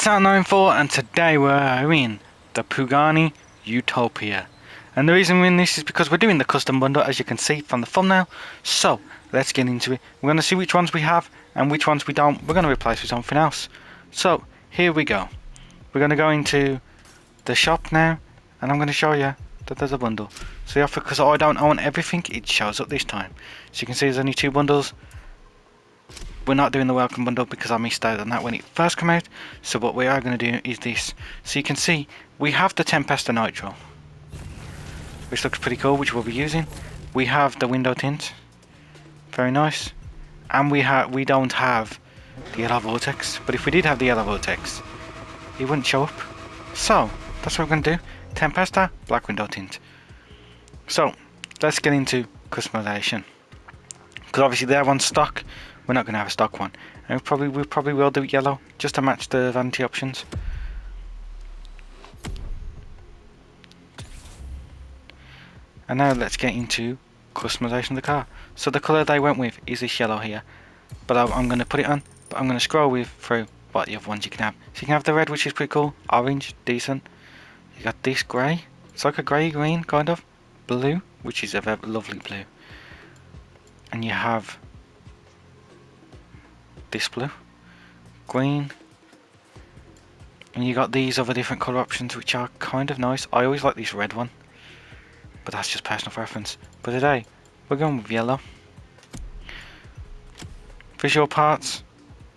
It's our 94 and today we're in the Pagani Utopia. And the reason we're in this is because we're doing the custom bundle, as you can see from the thumbnail. So let's get into it. We're going to see which ones we have and which ones we don't. We're going to replace with something else. So here we go. We're going to go into the shop now and I'm going to show you that there's a bundle. So yeah, because I don't own everything, it shows up this time. So you can see there's only 2 bundles. We're not doing the welcome bundle because I missed out on that when it first came out. So what we are going to do is this. So you can see we have the Tempesta Nitro, which looks pretty cool, which we'll be using. We have the window tint, very nice, and we don't have the yellow vortex. But if we did have the yellow vortex, it wouldn't show up. So that's what we're going to do. Tempesta, black window tint. So let's get into customization, because obviously they have one stock. We're not going to have a stock one, and we probably will do it yellow just to match the vanity options. And now let's get into customization of the car. So the colour they went with is this yellow here, but I'm going to put it on. But I'm going to scroll through what the other ones you can have. So you can have the red, which is pretty cool. Orange, decent. You got this grey. It's like a grey green kind of. Blue, which is a very lovely blue. And you have this blue, green, and you got these other different colour options which are kind of nice. I always like this red one, but that's just personal preference. But today we're going with yellow. Visual parts,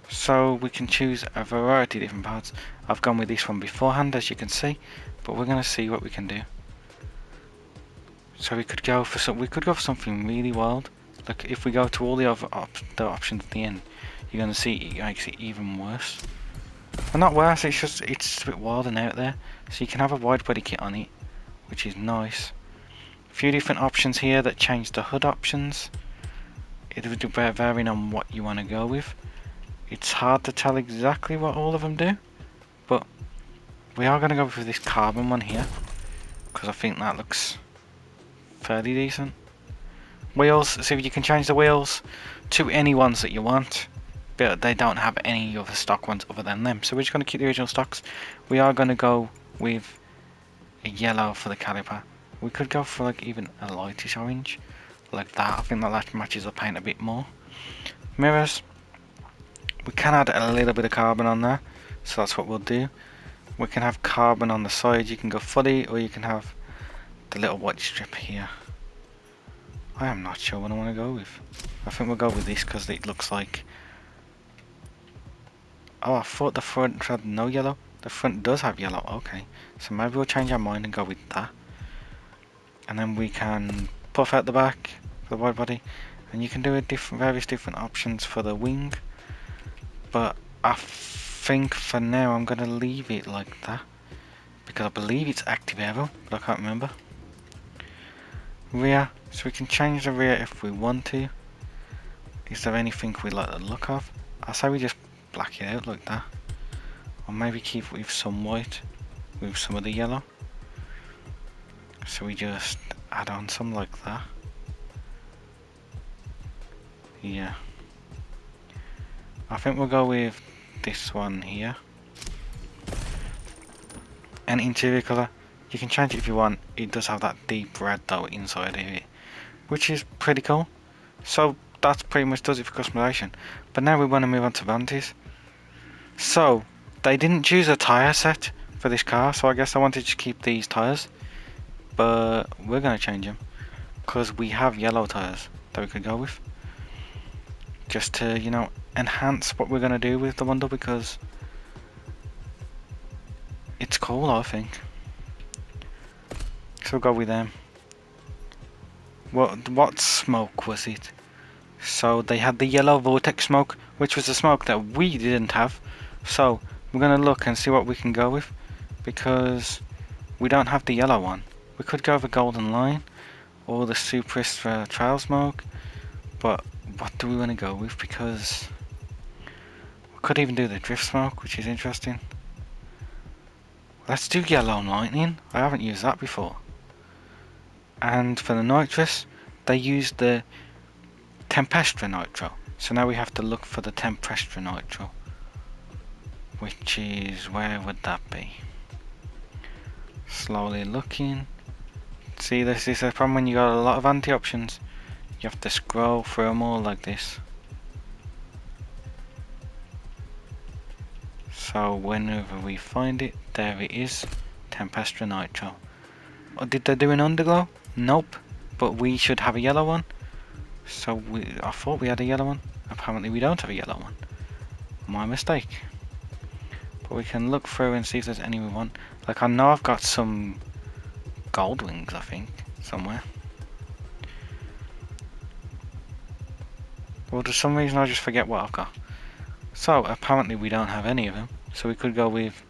so we can choose a variety of different parts. I've gone with this one beforehand, as you can see, but we're going to see what we can do. So we could go for something really wild. Look, if we go to all the other options at the end, you're going to see it makes it even worse. Well, not worse, it's a bit wild and out there. So you can have a wide body kit on it, which is nice. A few different options here that change the HUD options. It would vary on what you want to go with. It's hard to tell exactly what all of them do, but we are going to go with this carbon one here, because I think that looks fairly decent. Wheels, so you can change the wheels to any ones that you want, but they don't have any other stock ones other than them. So we're just going to keep the original stocks. We are going to go with a yellow for the caliper. We could go for like even a lightish orange, like that. I think that matches the paint a bit more. Mirrors, we can add a little bit of carbon on there, so that's what we'll do. We can have carbon on the side. You can go fully, or you can have the little white strip here. I am not sure what I want to go with. I think we'll go with this because it looks like... Oh, I thought the front had no yellow. The front does have yellow. Okay, so maybe we'll change our mind and go with that. And then we can puff out the back for the wide body, and you can do various different options for the wing. But I think for now I'm going to leave it like that, because I believe it's active aero, but I can't remember. Rear, so we can change the rear if we want to. Is there anything we like the look of? I say we just black it out like that, or maybe keep it with some white with some of the yellow. So we just add on some like that. Yeah, I think we'll go with this one here. And interior colour, you can change it if you want. It does have that deep red though inside of it, which is pretty cool. So that's pretty much does it for customization. But now we want to move on to vanities. So they didn't choose a tyre set for this car, so I guess I wanted to keep these tyres, but we're going to change them because we have yellow tyres that we could go with, just to, you know, enhance what we're going to do with the bundle, because it's cool, I think. So we'll go with them. What smoke was it? So they had the yellow vortex smoke, which was a smoke that we didn't have. So we're going to look and see what we can go with, because we don't have the yellow one. We could go with a golden line or the Supris for trail smoke, but what do we want to go with? Because we could even do the drift smoke, which is interesting. Let's do yellow lightning. I haven't used that before. And for the nitrous, they used the Tempesta Nitro. So now we have to look for the Tempesta Nitro. which is, where would that be? Slowly looking. See, this is the problem when you got a lot of anti-options. You have to scroll through them all like this. So whenever we find it, there it is. Tempestra Nitro. Oh, did they do an underglow? Nope. But we should have a yellow one. So I thought we had a yellow one. Apparently we don't have a yellow one. My mistake. But we can look through and see if there's any we want. Like, I know I've got some gold wings, I think, somewhere. Well, for some reason I just forget what I've got. So apparently we don't have any of them. So we could go with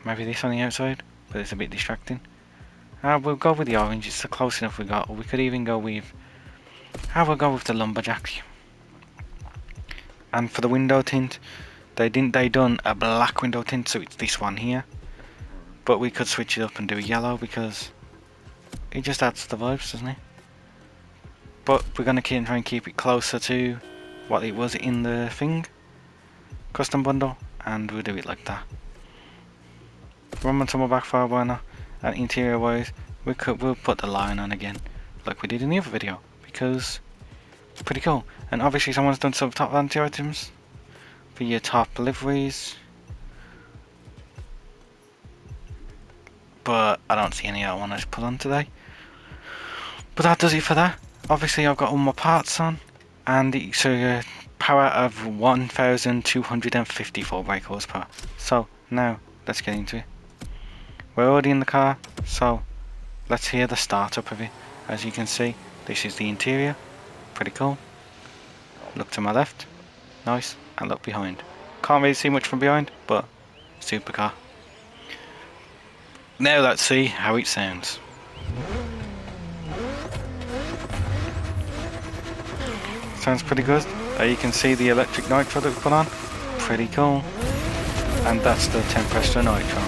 maybe this on the outside, but it's a bit distracting. We'll go with the orange, it's the close enough we got. Or we could even go with, we'll go with the lumberjack. And for the window tint, they done a black window tint, so it's this one here. But we could switch it up and do a yellow because it just adds to the vibes, doesn't it? But we're gonna try and keep it closer to what it was in the thing, custom bundle, and we'll do it like that. Run on some backfire burner, and interior wise, we'll put the line on again, like we did in the other video, because it's pretty cool. And obviously someone's done some top anti items for your top liveries, but I don't see any I want to put on today. But that does it for that. Obviously I've got all my parts on, and it's a power of 1254 brake horsepower. So now let's get into it. We're already in the car, so let's hear the startup of it. As you can see, this is the interior, pretty cool. Look to my left, nice, and look behind. Can't really see much from behind, but supercar. Now let's see how it sounds. Sounds pretty good. There you can see the electric nitro that we put on. Pretty cool. And that's the Tempestra Nitro.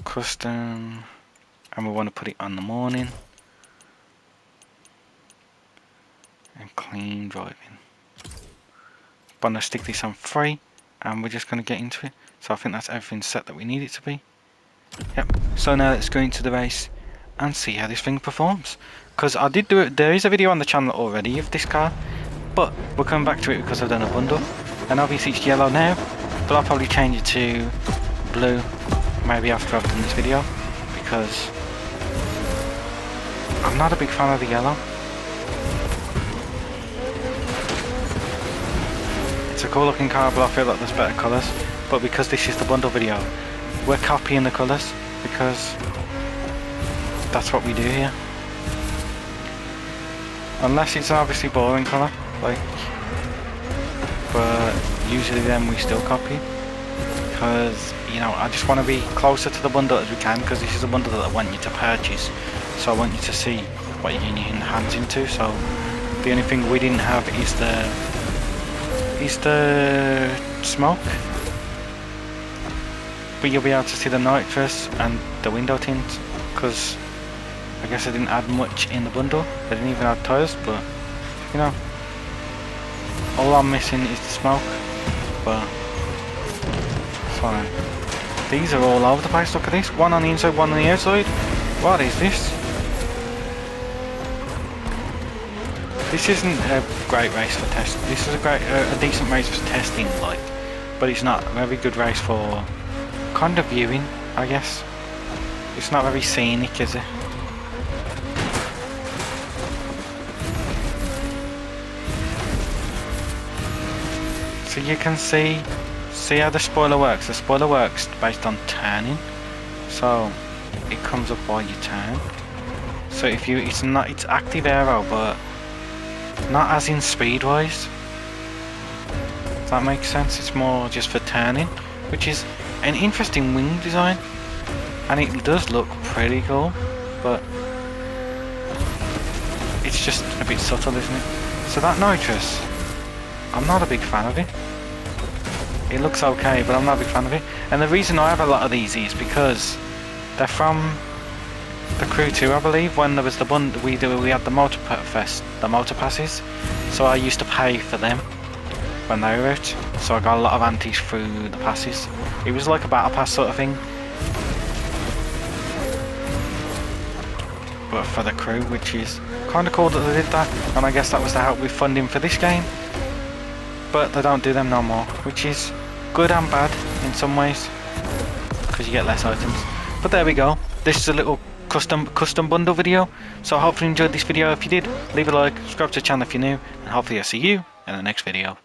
Custom. And we want to put it on the morning. And clean driving. I'm going to stick this on 3. And we're just going to get into it. So I think that's everything set that we need it to be. Yep. So now let's go into the race and see how this thing performs, because I did do it. There is a video on the channel already of this car, but we're coming back to it because I've done a bundle, and obviously it's yellow now, but I'll probably change it to blue maybe after I've done this video, because I'm not a big fan of the yellow. It's a cool looking car, but I feel like there's better colours. But because this is the bundle video, we're copying the colours because that's what we do here. Unless it's an obviously boring colour, like, but usually then we still copy, because, you know, I just want to be closer to the bundle as we can, because this is a bundle that I want you to purchase, so I want you to see what you're getting your hands into. So the only thing we didn't have is the smoke, but you'll be able to see the nitrous and the window tint, because I guess I didn't add much in the bundle. I didn't even add tyres, but you know, all I'm missing is the smoke. But it's fine. These are all over the place. Look at this. One on the inside, one on the outside. What is this? This isn't a great race for test. This is a decent race for testing, like, but it's not a very good race for kind of viewing, I guess. It's not very scenic, is it? So you can see how the spoiler works. The spoiler works based on turning, so it comes up while you turn. So if you, it's active aero, but not as in speed wise. Does that make sense? It's more just for turning, which is an interesting wing design, and it does look pretty cool, but it's just a bit subtle, isn't it? So that nitrous, I'm not a big fan of it. It looks okay, but I'm not a big fan of it. And the reason I have a lot of these is because they're from the Crew 2, I believe, when there was the we had the Motorfest, the motor passes. So I used to pay for them when they were out. So I got a lot of antis through the passes. It was like a battle pass sort of thing, but for the crew, which is kind of cool that they did that. And I guess that was to help with funding for this game. But they don't do them no more, which is good and bad in some ways, because you get less items. But there we go. This is a little custom bundle video. So hopefully you enjoyed this video. If you did, leave a like, subscribe to the channel if you're new, and hopefully I'll see you in the next video.